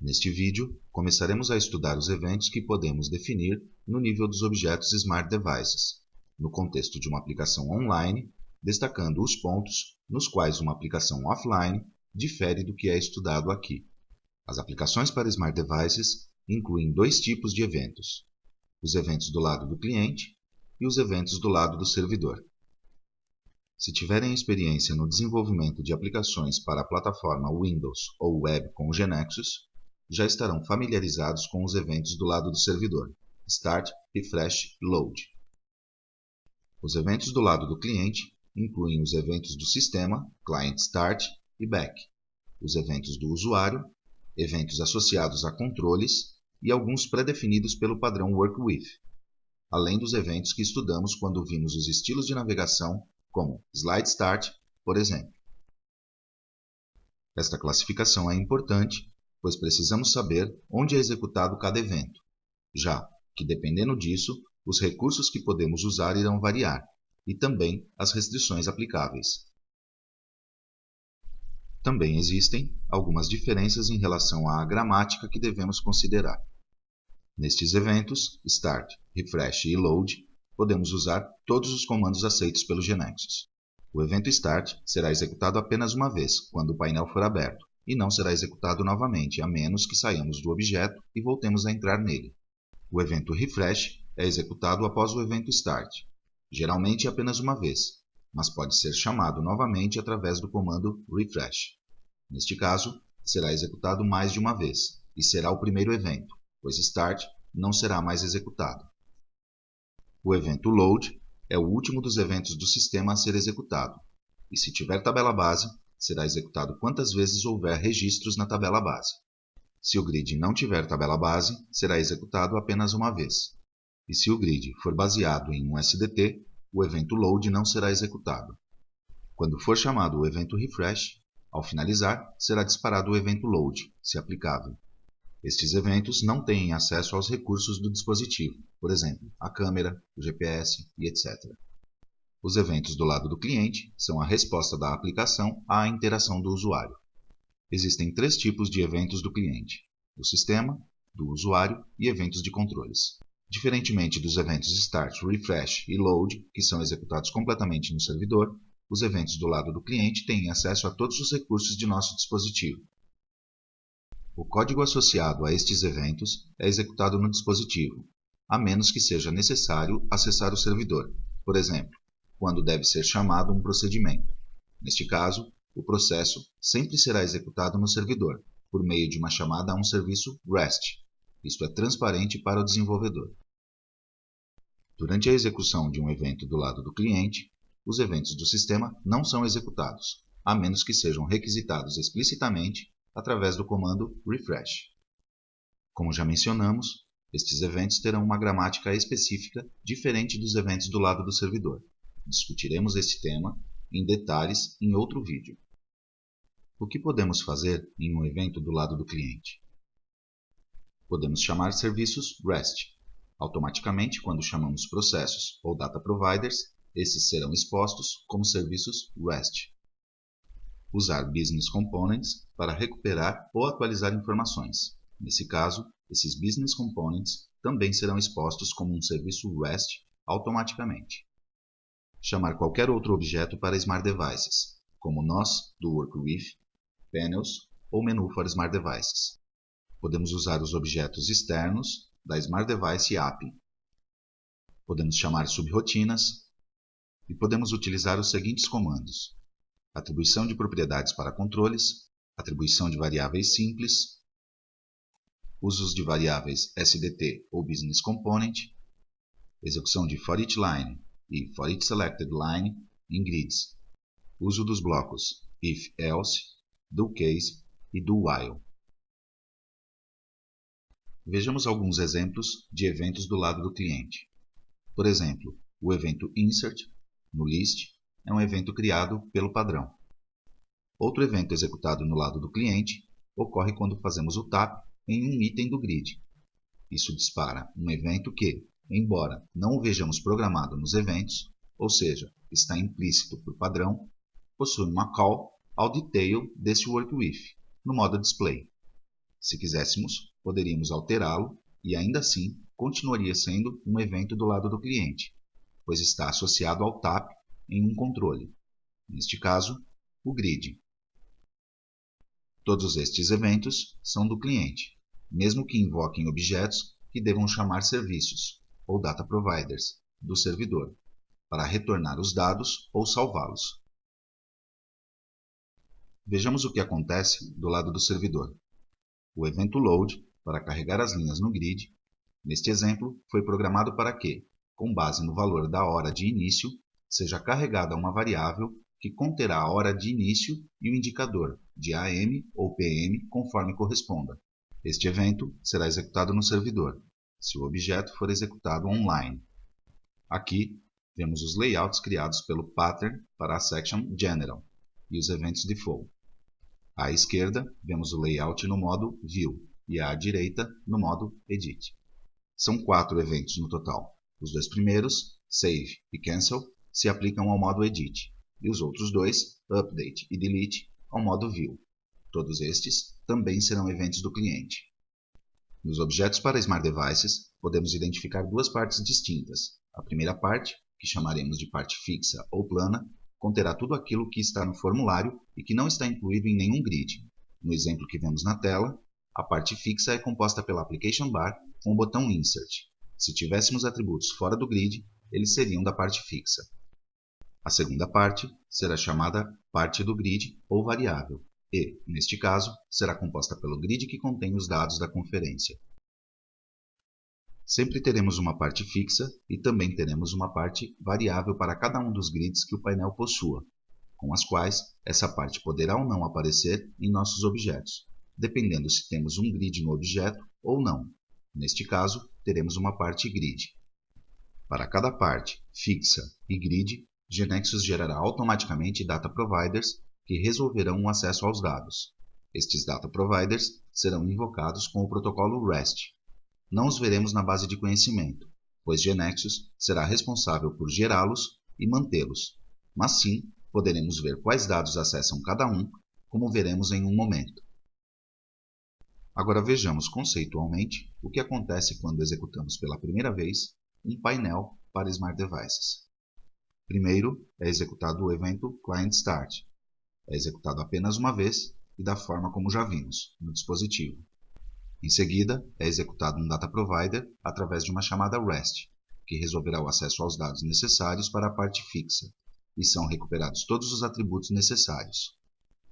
Neste vídeo, começaremos a estudar os eventos que podemos definir no nível dos objetos Smart Devices, no contexto de uma aplicação online, destacando os pontos nos quais uma aplicação offline difere do que é estudado aqui. As aplicações para Smart Devices incluem dois tipos de eventos: os eventos do lado do cliente e os eventos do lado do servidor. Se tiverem experiência no desenvolvimento de aplicações para a plataforma Windows ou Web com o GNexus, já estarão familiarizados com os eventos do lado do servidor, Start, Refresh e Load. Os eventos do lado do cliente incluem os eventos do sistema, Client Start e Back, os eventos do usuário, eventos associados a controles e alguns pré-definidos pelo padrão Workwith, além dos eventos que estudamos quando vimos os estilos de navegação, como Slide Start, por exemplo. Esta classificação é importante, pois precisamos saber onde é executado cada evento, já que, dependendo disso, os recursos que podemos usar irão variar, e também as restrições aplicáveis. Também existem algumas diferenças em relação à gramática que devemos considerar. Nestes eventos, Start, Refresh e Load, podemos usar todos os comandos aceitos pelo GNexus. O evento Start será executado apenas uma vez, quando o painel for aberto, e não será executado novamente, a menos que saiamos do objeto e voltemos a entrar nele. O evento Refresh é executado após o evento Start, geralmente apenas uma vez, mas pode ser chamado novamente através do comando Refresh. Neste caso, será executado mais de uma vez, e será o primeiro evento, pois Start não será mais executado. O evento Load é o último dos eventos do sistema a ser executado, e se tiver tabela base, será executado quantas vezes houver registros na tabela base. Se o grid não tiver tabela base, será executado apenas uma vez. E se o grid for baseado em um SDT, o evento Load não será executado. Quando for chamado o evento Refresh, ao finalizar, será disparado o evento Load, se aplicável. Estes eventos não têm acesso aos recursos do dispositivo, por exemplo, a câmera, o GPS e etc. Os eventos do lado do cliente são a resposta da aplicação à interação do usuário. Existem três tipos de eventos do cliente: do sistema, do usuário e eventos de controles. Diferentemente dos eventos Start, Refresh e Load, que são executados completamente no servidor, os eventos do lado do cliente têm acesso a todos os recursos de nosso dispositivo. O código associado a estes eventos é executado no dispositivo, a menos que seja necessário acessar o servidor, por exemplo, quando deve ser chamado um procedimento. Neste caso, o processo sempre será executado no servidor, por meio de uma chamada a um serviço REST. Isto é transparente para o desenvolvedor. Durante a execução de um evento do lado do cliente, os eventos do sistema não são executados, a menos que sejam requisitados explicitamente através do comando Refresh. Como já mencionamos, estes eventos terão uma gramática específica diferente dos eventos do lado do servidor. Discutiremos esse tema em detalhes em outro vídeo. O que podemos fazer em um evento do lado do cliente? Podemos chamar serviços REST. Automaticamente, quando chamamos processos ou data providers, esses serão expostos como serviços REST. Usar Business Components para recuperar ou atualizar informações. Nesse caso, esses Business Components também serão expostos como um serviço REST automaticamente. Chamar qualquer outro objeto para Smart Devices, como nós do Workwith, Panels ou Menu for Smart Devices. Podemos usar os objetos externos da Smart Device API. Podemos chamar subrotinas e podemos utilizar os seguintes comandos: atribuição de propriedades para controles, atribuição de variáveis simples, usos de variáveis SDT ou Business Component, execução de for each line e for each selected line em grids, uso dos blocos if, else, do case e do while. Vejamos alguns exemplos de eventos do lado do cliente. Por exemplo, o evento Insert no List é um evento criado pelo padrão. Outro evento executado no lado do cliente ocorre quando fazemos o tap em um item do grid. Isso dispara um evento que, embora não o vejamos programado nos eventos, ou seja, está implícito por padrão, possui uma call ao detail desse Workwith, no modo display. Se quiséssemos, poderíamos alterá-lo e ainda assim continuaria sendo um evento do lado do cliente, pois está associado ao TAP em um controle, neste caso, o grid. Todos estes eventos são do cliente, mesmo que invoquem objetos que devam chamar serviços, ou data providers, do servidor, para retornar os dados ou salvá-los. Vejamos o que acontece do lado do servidor. O evento load, para carregar as linhas no grid, neste exemplo, foi programado para que, com base no valor da hora de início, seja carregada uma variável que conterá a hora de início e o indicador de AM ou PM conforme corresponda. Este evento será executado no servidor, se o objeto for executado online. Aqui, vemos os layouts criados pelo pattern para a section General e os eventos default. À esquerda, vemos o layout no modo View e à direita no modo Edit. São 4 eventos no total. Os 2 primeiros, Save e Cancel, se aplicam ao modo Edit, e os outros 2, Update e Delete, ao modo View. Todos estes também serão eventos do cliente. Nos objetos para Smart Devices, podemos identificar 2 partes distintas. A primeira parte, que chamaremos de parte fixa ou plana, conterá tudo aquilo que está no formulário e que não está incluído em nenhum grid. No exemplo que vemos na tela, a parte fixa é composta pela Application Bar com o botão Insert. Se tivéssemos atributos fora do grid, eles seriam da parte fixa. A segunda parte será chamada parte do grid ou variável e, neste caso, será composta pelo grid que contém os dados da conferência. Sempre teremos uma parte fixa e também teremos uma parte variável para cada um dos grids que o painel possua, com as quais essa parte poderá ou não aparecer em nossos objetos, dependendo se temos um grid no objeto ou não. Neste caso, teremos uma parte grid. Para cada parte fixa e grid, GNexus gerará automaticamente data providers que resolverão o acesso aos dados. Estes data providers serão invocados com o protocolo REST. Não os veremos na base de conhecimento, pois GNexus será responsável por gerá-los e mantê-los, mas sim poderemos ver quais dados acessam cada um, como veremos em um momento. Agora vejamos conceitualmente o que acontece quando executamos pela primeira vez um painel para Smart Devices. Primeiro é executado o evento Client Start. É executado apenas uma vez e da forma como já vimos, no dispositivo. Em seguida, é executado um Data Provider através de uma chamada REST, que resolverá o acesso aos dados necessários para a parte fixa, e são recuperados todos os atributos necessários.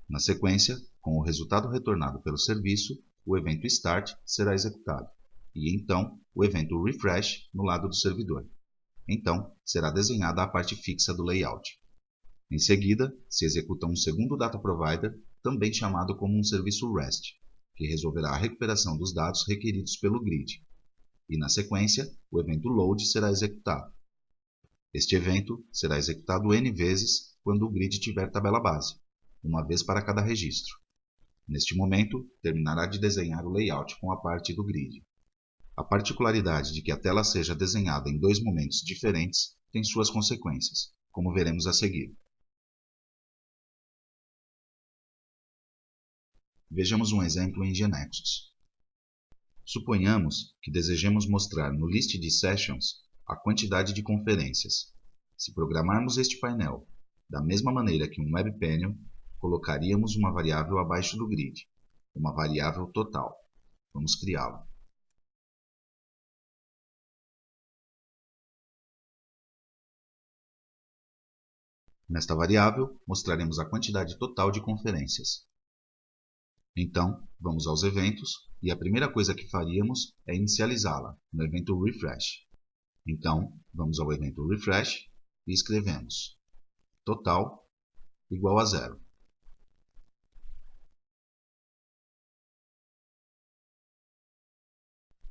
Na sequência, com o resultado retornado pelo serviço, o evento Start será executado, e então o evento Refresh no lado do servidor. Então, será desenhada a parte fixa do layout. Em seguida, se executa um segundo Data Provider, também chamado como um serviço REST, que resolverá a recuperação dos dados requeridos pelo grid. E na sequência, o evento Load será executado. Este evento será executado N vezes quando o grid tiver tabela base, uma vez para cada registro. Neste momento, terminará de desenhar o layout com a parte do grid. A particularidade de que a tela seja desenhada em 2 momentos diferentes tem suas consequências, como veremos a seguir. Vejamos um exemplo em GNexus. Suponhamos que desejemos mostrar no List de Sessions a quantidade de conferências. Se programarmos este painel da mesma maneira que um Web Panel, colocaríamos uma variável abaixo do grid, uma variável total. Vamos criá-la. Nesta variável, mostraremos a quantidade total de conferências. Então, vamos aos eventos, e a primeira coisa que faríamos é inicializá-la no evento Refresh. Então, vamos ao evento Refresh e escrevemos total igual a 0.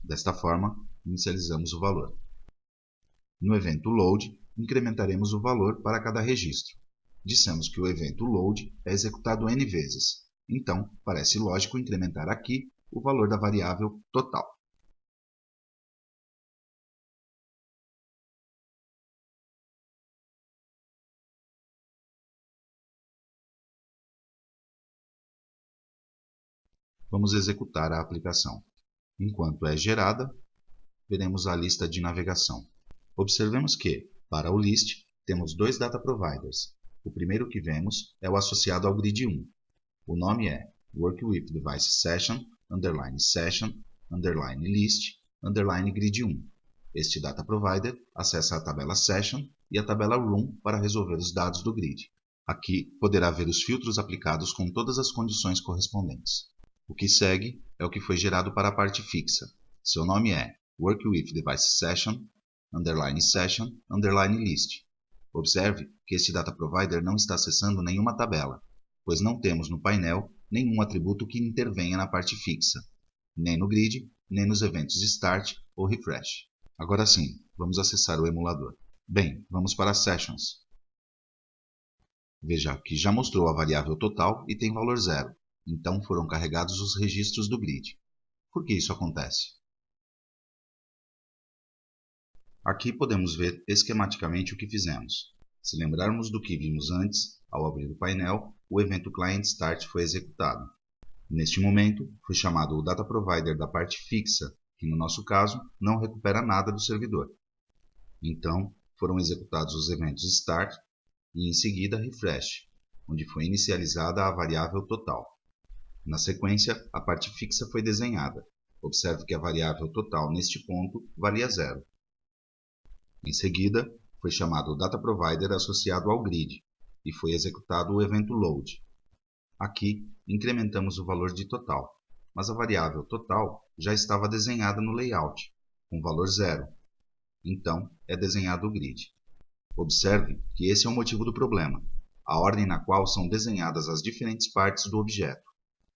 Desta forma, inicializamos o valor. No evento Load, incrementaremos o valor para cada registro. Dissemos que o evento Load é executado N vezes, então parece lógico incrementar aqui o valor da variável total. Vamos executar a aplicação. Enquanto é gerada, veremos a lista de navegação. Observemos que, para o list, temos dois data providers. O primeiro que vemos é o associado ao grid 1. O nome é Work with Device Session, _session, _list, _grid 1. Este data provider acessa a tabela Session e a tabela Room para resolver os dados do grid. Aqui poderá ver os filtros aplicados com todas as condições correspondentes. O que segue é o que foi gerado para a parte fixa. Seu nome é Work with Device Session, _session, _list. Observe que este data provider não está acessando nenhuma tabela, pois não temos no painel nenhum atributo que intervenha na parte fixa, nem no grid, nem nos eventos Start ou Refresh. Agora sim, vamos acessar o emulador. Bem, vamos para Sessions. Veja que já mostrou a variável total e tem valor 0, então foram carregados os registros do grid. Por que isso acontece? Aqui podemos ver esquematicamente o que fizemos. Se lembrarmos do que vimos antes, ao abrir o painel, o evento Client Start foi executado. Neste momento, foi chamado o data provider da parte fixa, que no nosso caso não recupera nada do servidor. Então, foram executados os eventos Start e em seguida Refresh, onde foi inicializada a variável total. Na sequência, a parte fixa foi desenhada. Observe que a variável total neste ponto valia 0. Em seguida, foi chamado o data provider associado ao grid e foi executado o evento load. Aqui, incrementamos o valor de total, mas a variável total já estava desenhada no layout, com valor 0. Então, é desenhado o grid. Observe que esse é o motivo do problema, a ordem na qual são desenhadas as diferentes partes do objeto.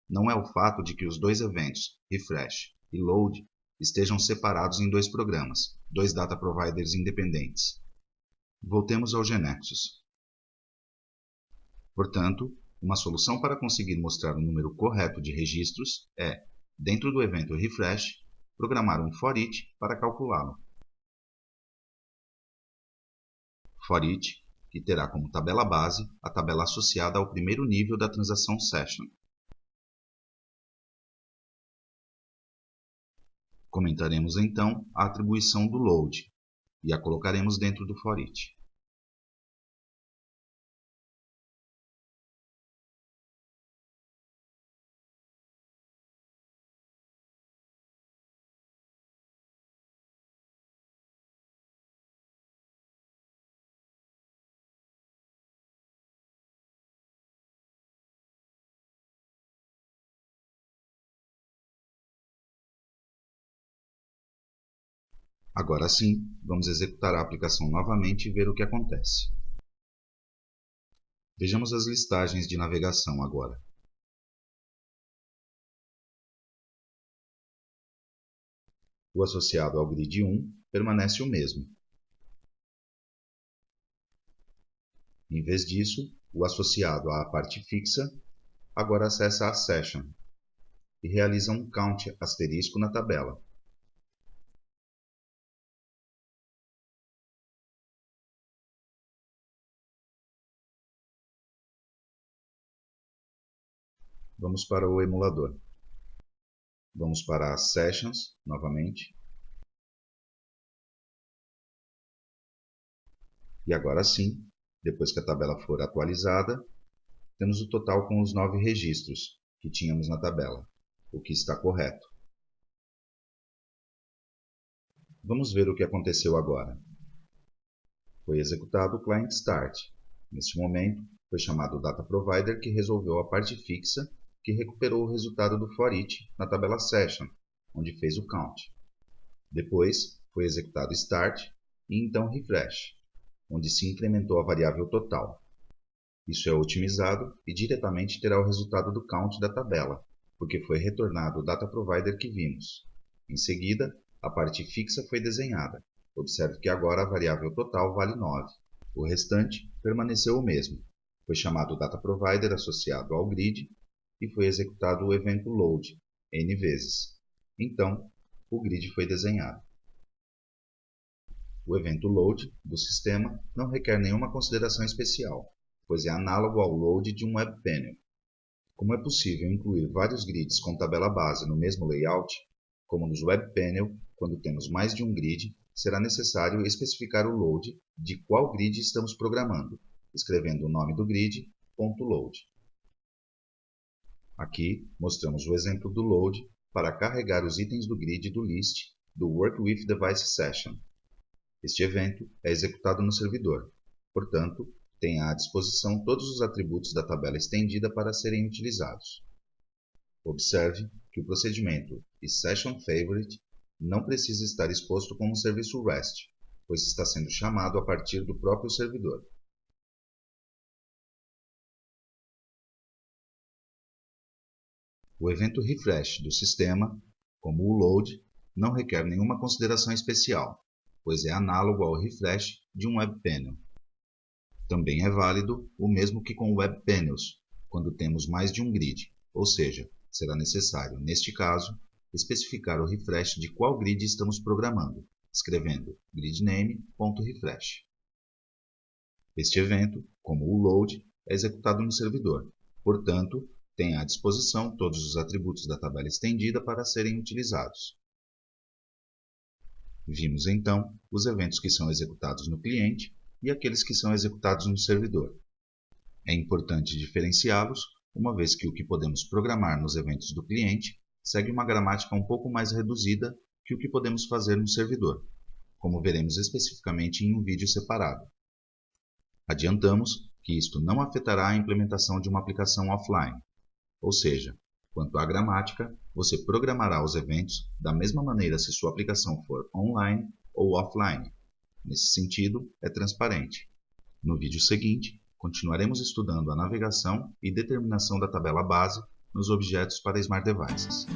Não é o fato de que os dois eventos, refresh e load, estejam separados em dois programas, dois data providers independentes. Voltemos ao GNexus. Portanto, uma solução para conseguir mostrar o número correto de registros é, dentro do evento refresh, programar um foreach para calculá-lo. Foreach, que terá como tabela base a tabela associada ao primeiro nível da transação session. Comentaremos então a atribuição do load e a colocaremos dentro do foreach. Agora sim, vamos executar a aplicação novamente e ver o que acontece. Vejamos as listagens de navegação agora. O associado ao grid 1 permanece o mesmo. Em vez disso, o associado à parte fixa agora acessa a session e realiza um count asterisco na tabela. Vamos para o emulador. Vamos para as Sessions, novamente. E agora sim, depois que a tabela for atualizada, temos o total com os 9 registros que tínhamos na tabela, o que está correto. Vamos ver o que aconteceu agora. Foi executado o Client Start. Neste momento, foi chamado o Data Provider que resolveu a parte fixa que recuperou o resultado do foreach na tabela Session, onde fez o count. Depois, foi executado Start e então Refresh, onde se incrementou a variável total. Isso é otimizado e diretamente terá o resultado do count da tabela, porque foi retornado o Data Provider que vimos. Em seguida, a parte fixa foi desenhada. Observe que agora a variável total vale 9. O restante permaneceu o mesmo. Foi chamado Data Provider associado ao grid e foi executado o evento load n vezes. Então, o grid foi desenhado. O evento load do sistema não requer nenhuma consideração especial, pois é análogo ao load de um web panel. Como é possível incluir vários grids com tabela base no mesmo layout, como nos Web Panel, quando temos mais de um grid, será necessário especificar o load de qual grid estamos programando, escrevendo o nome do grid, .load. Aqui mostramos o exemplo do load para carregar os itens do grid do list do Work with Device Session. Este evento é executado no servidor, portanto, tenha à disposição todos os atributos da tabela estendida para serem utilizados. Observe que o procedimento isSessionFavorite não precisa estar exposto como um serviço REST, pois está sendo chamado a partir do próprio servidor. O evento refresh do sistema, como o load, não requer nenhuma consideração especial, pois é análogo ao refresh de um Web Panel. Também é válido o mesmo que com Web Panels, quando temos mais de um grid, ou seja, será necessário, neste caso, especificar o refresh de qual grid estamos programando, escrevendo gridName.refresh. Este evento, como o load, é executado no servidor, portanto, tem à disposição todos os atributos da tabela estendida para serem utilizados. Vimos então os eventos que são executados no cliente e aqueles que são executados no servidor. É importante diferenciá-los, uma vez que o que podemos programar nos eventos do cliente segue uma gramática um pouco mais reduzida que o que podemos fazer no servidor, como veremos especificamente em um vídeo separado. Adiantamos que isto não afetará a implementação de uma aplicação offline, ou seja, quanto à gramática, você programará os eventos da mesma maneira se sua aplicação for online ou offline. Nesse sentido, é transparente. No vídeo seguinte, continuaremos estudando a navegação e determinação da tabela base nos objetos para Smart Devices.